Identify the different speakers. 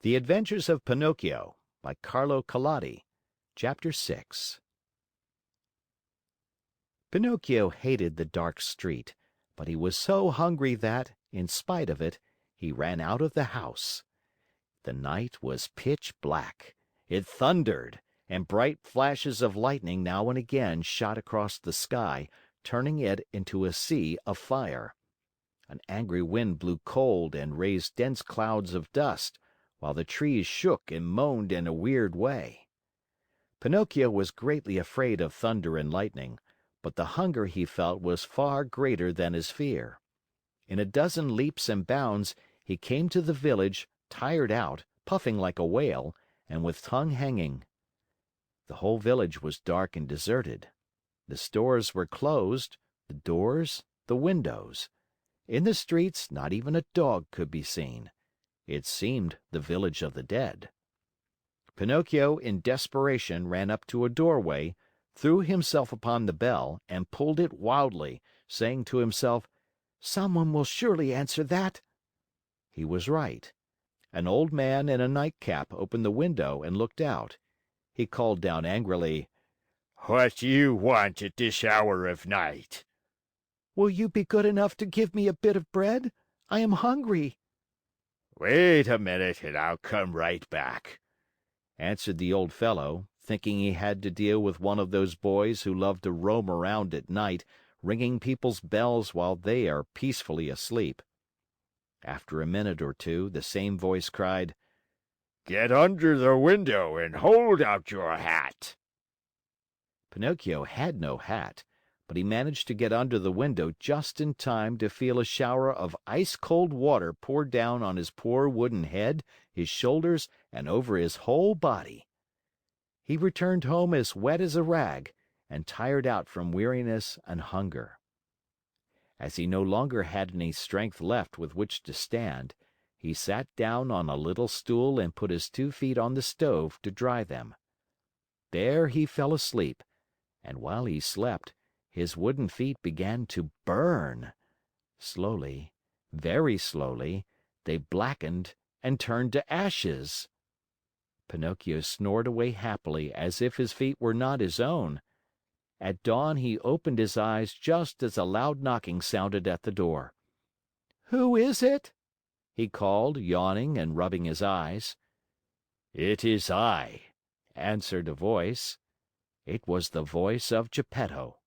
Speaker 1: The Adventures of Pinocchio by Carlo Collodi. Chapter 6 Pinocchio hated the dark street, but he was so hungry that, in spite of it, he ran out of the house. The night was pitch black. It thundered, and bright flashes of lightning now and again shot across the sky, turning it into a sea of fire. An angry wind blew cold and raised dense clouds of dust, while the trees shook and moaned in a weird way. Pinocchio was greatly afraid of thunder and lightning, but the hunger he felt was far greater than his fear. In a dozen leaps and bounds, he came to the village, tired out, puffing like a whale, and with tongue hanging. The whole village was dark and deserted. The stores were closed, the doors, the windows. In the streets, not even a dog could be seen. It seemed the village of the dead. Pinocchio, in desperation, ran up to a doorway, threw himself upon the bell, and pulled it wildly, saying to himself, "Someone will surely answer that." He was right. An old man in a nightcap opened the window and looked out. He called down angrily,
Speaker 2: "What do you want at this hour of night?"
Speaker 1: "Will you be good enough to give me a bit of bread? I am hungry."
Speaker 2: "Wait a minute and I'll come right back," answered the old fellow, thinking he had to deal with one of those boys who love to roam around at night, ringing people's bells while they are peacefully asleep. After a minute or two, the same voice cried, "Get under the window and hold out your hat." Pinocchio had no hat, but he managed to get under the window just in time to feel a shower of ice cold water pour down on his poor wooden head, his shoulders, and over his whole body. He returned home as wet as a rag, and tired out from weariness and hunger. As he no longer had any strength left with which to stand, he sat down on a little stool and put his 2 feet on the stove to dry them. There he fell asleep, and while he slept, his wooden feet began to burn. Slowly, very slowly, they blackened and turned to ashes. Pinocchio snored away happily as if his feet were not his own. At dawn he opened his eyes just as a loud knocking sounded at the door. "Who is it?" he called, yawning and rubbing his eyes. "It is I," answered a voice. It was the voice of Geppetto.